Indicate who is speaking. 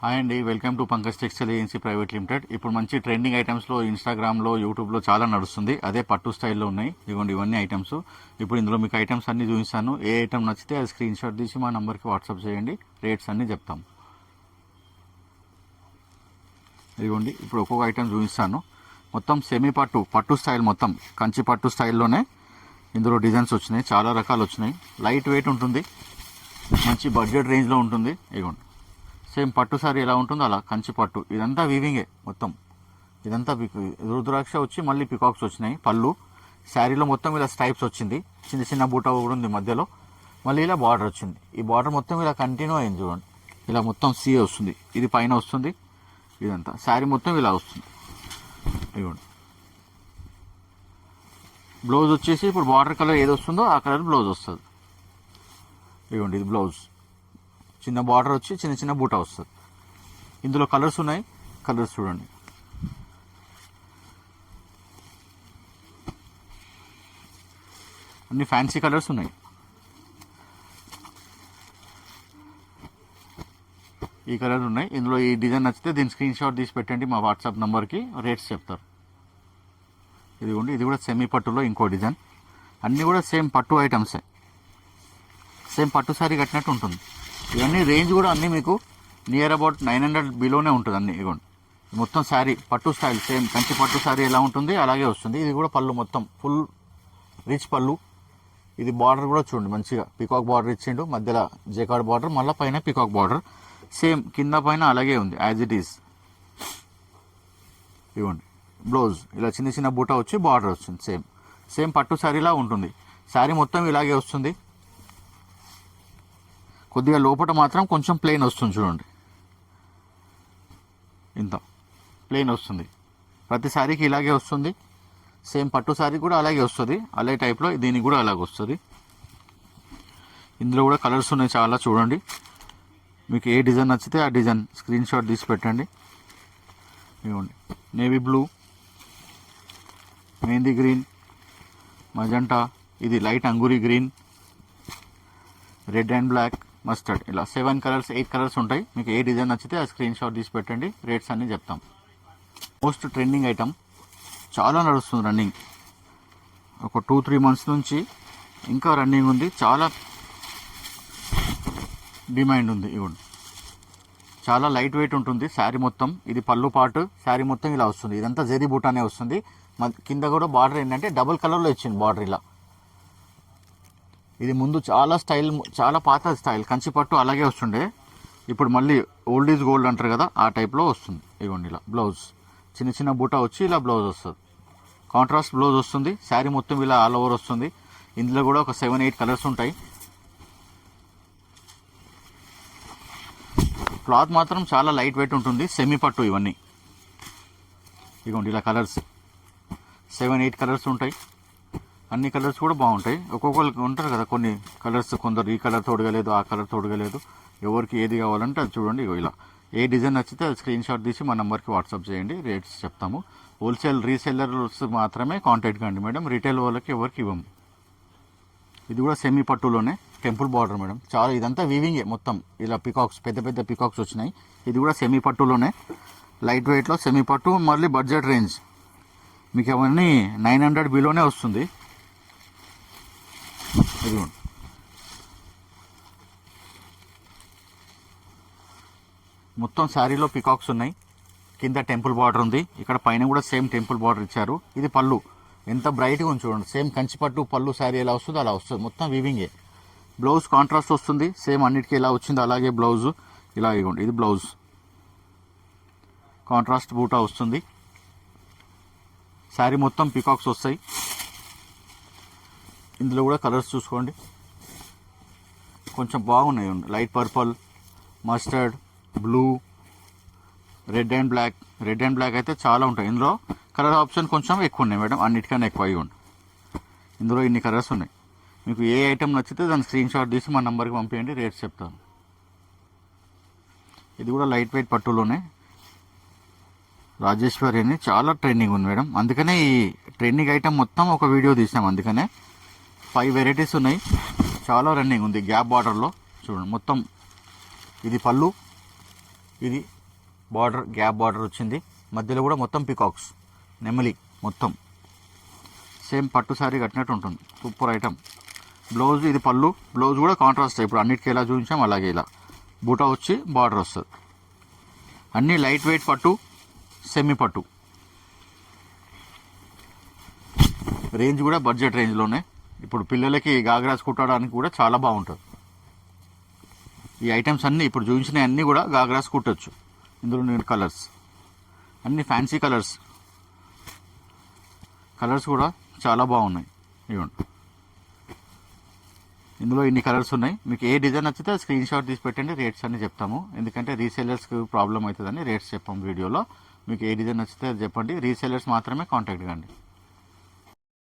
Speaker 1: Hi అండి, welcome to Pankaj textile agency private limited. ఇప్పుడు మంచి ట్రెండింగ్ ఐటమ్స్లో ఇన్స్టాగ్రామ్లో, యూట్యూబ్లో చాలా నడుస్తుంది. అదే పట్టు స్టైల్లో ఉన్నాయి. ఇదిగోండి ఇవన్నీ ఐటమ్స్. ఇప్పుడు ఇందులో మీకు ఐటమ్స్ అన్ని చూపిస్తాను. ఏ ఐటమ్ నచ్చితే అది స్క్రీన్ షాట్ తీసి మా నంబర్కి వాట్సాప్ చేయండి. రేట్స్ అన్నీ చెప్తాం. ఇదిగోండి ఇప్పుడు ఒక్కొక్క ఐటమ్ చూపిస్తాను. మొత్తం సెమీ పట్టు స్టైల్, మొత్తం కంచి పట్టు స్టైల్లోనే ఇందులో డిజైన్స్ వచ్చినాయి. చాలా రకాలు వచ్చినాయి. లైట్ వెయిట్ ఉంటుంది, మంచి బడ్జెట్ రేంజ్లో ఉంటుంది. ఇదిగోండి సేమ్ పట్టు సారీ ఎలా ఉంటుందో అలా కంచి పట్టు. ఇదంతా వీవింగే మొత్తం. ఇదంతా రుద్రాక్ష వచ్చి మళ్ళీ పికాక్స్ వచ్చినాయి. పళ్ళు శారీలో మొత్తం ఇలా స్టైప్స్ వచ్చింది. చిన్న చిన్న బూట కూడా ఉంది మధ్యలో. మళ్ళీ ఇలా బార్డర్ వచ్చింది. ఈ బార్డర్ మొత్తం ఇలా కంటిన్యూ అయింది చూడండి. ఇలా మొత్తం సీ వస్తుంది. ఇది పైన వస్తుంది. ఇదంతా శారీ మొత్తం ఇలా వస్తుంది. ఇదిగోండి బ్లౌజ్ వచ్చేసి ఇప్పుడు బార్డర్ కలర్ ఏది వస్తుందో ఆ కలర్ బ్లౌజ్ వస్తుంది. ఇదిగోండి ఇది బ్లౌజ్. చిన్న బార్డర్ వచ్చి చిన్న చిన్న బూట వస్తుంది. ఇందులో కలర్స్ ఉన్నాయి. కలర్స్ చూడండి. అన్ని ఫ్యాన్సీ కలర్స్ ఉన్నాయి. ఈ కలర్ ఉన్నాయి. ఇందులో ఈ డిజైన్ నచ్చితే దీని స్క్రీన్ షాట్ తీసి పెట్టండి. మా వాట్సాప్ నెంబర్కి రేట్స్ చెప్తారు. ఇదిగోండి ఇది కూడా సెమీ పట్టులో ఇంకో డిజైన్. అన్నీ కూడా సేమ్ పట్టు ఐటమ్సే. సేమ్ పట్టు సారీ కట్టినట్టు ఉంటుంది. ఇవన్నీ రేంజ్ కూడా అన్నీ మీకు నియర్ అబౌట్ 900 బిలోనే ఉంటుంది అన్నీ. ఇదిగోండి మొత్తం శారీ పట్టు స్టైల్ సేమ్ కంచి పట్టు శారీ ఎలా ఉంటుంది అలాగే వస్తుంది. ఇది కూడా పళ్ళు మొత్తం ఫుల్ రిచ్ పళ్ళు. ఇది బార్డర్ కూడా చూడండి మంచిగా పికాక్ బార్డర్ ఇచ్చిండు. మధ్యలో జెకార్డ్ బార్డర్, మళ్ళీ పైన పికాక్ బార్డర్. సేమ్ కింద పైన అలాగే ఉంది యాజ్ ఇట్ ఈస్. ఇవ్వండి బ్లౌజ్ ఇలా చిన్న చిన్న బూట వచ్చి బార్డర్ వస్తుంది. సేమ్ పట్టు శారీలా ఉంటుంది. శారీ మొత్తం ఇలాగే వస్తుంది. కొద్దిగా లోపల మాత్రం కొంచెం ప్లెయిన్ వస్తుంది చూడండి. ఇంత ప్లెయిన్ వస్తుంది. ప్రతి శారీకి ఇలాగే వస్తుంది. సేమ్ పట్టు శారీ కూడా అలాగే వస్తుంది. అదే టైప్లో దీనికి కూడా అలాగే వస్తుంది. ఇందులో కూడా కలర్స్ ఉన్నాయి చాలా. చూడండి మీకు ఏ డిజైన్ నచ్చితే ఆ డిజైన్ స్క్రీన్ షాట్ తీసి పెట్టండి. ఇవ్వండి navy blue, mehndi green, magenta, ఇది లైట్ అంగూరి green, red and black, mustard. ఇలా 7 కలర్స్ 8 కలర్స్ ఉంటాయి. మీకు ఏ డిజైన్ నచ్చితే ఆ స్క్రీన్ షాట్ తీసి పెట్టండి. రేట్స్ అన్నీ చెప్తాం. మోస్ట్ ట్రెండింగ్ ఐటమ్, చాలా నడుస్తుంది రన్నింగ్. ఒక 2-3 మంత్స్ నుంచి ఇంకా రన్నింగ్ ఉంది. చాలా డిమాండ్ ఉంది. ఇవ్వండి చాలా లైట్ వెయిట్ ఉంటుంది శారీ మొత్తం. ఇది పళ్ళు పాటు. శారీ మొత్తం ఇలా వస్తుంది. ఇదంతా జరీ బూటానే వస్తుంది. కింద కూడా బార్డర్ ఏంటంటే డబుల్ కలర్లో ఇచ్చింది బార్డర్ ఇలా. ఇది ముందు చాలా స్టైల్, చాలా పాత స్టైల్ కంచి పట్టు అలాగే వస్తుండే. ఇప్పుడు మళ్ళీ ఓల్డ్ ఈజ్ గోల్డ్ అంటారు కదా, ఆ టైప్లో వస్తుంది. ఇవ్వండి ఇలా బ్లౌజ్ చిన్న చిన్న బూట వచ్చి ఇలా బ్లౌజ్ వస్తుంది. కాంట్రాస్ట్ బ్లౌజ్ వస్తుంది. శారీ మొత్తం ఇలా ఆల్ ఓవర్ వస్తుంది. ఇందులో కూడా ఒక 7-8 కలర్స్ ఉంటాయి. క్లాత్ మాత్రం చాలా లైట్ వెయిట్ ఉంటుంది. సెమీ పట్టు ఇవన్నీ. ఇవ్వండి ఇలా కలర్స్ 7-8 కలర్స్ ఉంటాయి. అన్ని కలర్స్ కూడా బాగుంటాయి. ఒక్కొక్కరికి ఉంటారు కదా కొన్ని కలర్స్, కొందరు ఈ కలర్ తోడగలేదు, ఆ కలర్ తోడగలేదు. ఎవరికి ఏది కావాలంటే అది చూడండి. ఇలా ఏ డిజైన్ నచ్చితే అది స్క్రీన్ షాట్ తీసి మా నెంబర్కి వాట్సాప్ చేయండి. రేట్స్ చెప్తాము. హోల్సేల్ రీసెల్లర్స్ మాత్రమే కాంటాక్ట్ కండి మేడం. రిటైల్ వాళ్ళకి ఎవరికి ఇవ్వము. ఇది కూడా సెమీ పట్టులోనే టెంపుల్ బార్డర్ మేడం. చాలా ఇదంతా వీవింగే మొత్తం. ఇలా పికాక్స్ పెద్ద పెద్ద పికాక్స్ వచ్చినాయి. ఇది కూడా సెమీ పట్టులోనే లైట్ వెయిట్లో సెమీ పట్టు, మళ్ళీ బడ్జెట్ రేంజ్. మీకు అవన్నీ 900 బిలోనే వస్తుంది. ఇదిగోండి మొత్తం శారీలో పికాక్స్ ఉన్నాయి. కింద టెంపుల్ బార్డర్ ఉంది. ఇక్కడ పైన కూడా సేమ్ టెంపుల్ బార్డర్ ఇచ్చారు. ఇది పళ్ళు ఎంత బ్రైట్గా ఉంది చూడండి. సేమ్ కంచి పట్టు పళ్ళు శారీ ఎలా వస్తుందో అలా వస్తుంది. మొత్తం వీవింగే. బ్లౌజ్ కాంట్రాస్ట్ వస్తుంది. సేమ్ అన్నిటికీ ఎలా వచ్చిందో అలాగే బ్లౌజ్ ఇలా. ఇవ్వండి ఇది బ్లౌజ్. కాంట్రాస్ట్ బూటా వస్తుంది. శారీ మొత్తం పికాక్స్ వస్తాయి. ఇందులో కూడా కలర్స్ చూసుకోండి. కొంచెం బాగున్నాయి. Light purple, mustard, blue, red and black. Red and black అయితే చాలా ఉంటాయి. ఇందులో కలర్ ఆప్షన్ కొంచెం ఎక్కువ ఉన్నాయి మేడం. అన్నిటికన్నా ఎక్కువ ఇవ్వండి. ఇందులో ఇన్ని కలర్స్ ఉన్నాయి. మీకు ఏ ఐటమ్ నచ్చితే దాని స్క్రీన్ షాట్ తీసి మా నెంబర్కి పంపించండి. రేట్స్ చెప్తాను. ఇది కూడా లైట్ వెయిట్ పట్టులోనే రాజేశ్వరి అని చాలా ట్రెండింగ్ ఉంది మేడం. అందుకనే ఈ ట్రెండింగ్ ఐటమ్ మొత్తం ఒక వీడియో తీసినాం. అందుకనే 5 వెరైటీస్ ఉన్నాయి. చాలా రన్నింగ్ ఉంది. గ్యాప్ బార్డర్లో చూడండి మొత్తం. ఇది పళ్ళు, ఇది బార్డర్ గ్యాప్ బార్డర్ వచ్చింది, మధ్యలో కూడా మొత్తం పికాక్స్ నెమలి మొత్తం సేమ్ పట్టు శారీ కట్టినట్టు ఉంటుంది. Super item. బ్లౌజ్ ఇది పళ్ళు, బ్లౌజ్ కూడా కాంట్రాస్ట్. ఇప్పుడు అన్నిటికీ ఎలా చూపించాం అలాగే ఇలా బూటా వచ్చి బార్డర్ వస్తుంది. అన్నీ లైట్ వెయిట్ పట్టు, సెమీ పట్టు. రేంజ్ కూడా బడ్జెట్ రేంజ్లోనే. ఇప్పుడు పిల్లలకి గాగ్రాస్ కుట్టడానికి కూడా చాలా బాగుంటుంది. ఈ ఐటమ్స్ అన్నీ ఇప్పుడు చూపించినవి అన్నీ కూడా గాగ్రాస్ కుట్టచ్చు. ఇందులో నేను కలర్స్ అన్నీ ఫ్యాన్సీ కలర్స్ కూడా చాలా బాగున్నాయి. ఇవ్వండి, ఇందులో ఇన్ని కలర్స్ ఉన్నాయి. మీకు ఏ డిజైన్ నచ్చితే స్క్రీన్ షాట్ తీసి పెట్టండి, రేట్స్ అన్ని చెప్తాము. ఎందుకంటే రీసేలర్స్కి ప్రాబ్లం అవుతుందని రేట్స్ చెప్పాము వీడియోలో. మీకు ఏ డిజైన్ నచ్చితే అది చెప్పండి, రీసేలర్స్ మాత్రమే కాంటాక్ట్ కండి.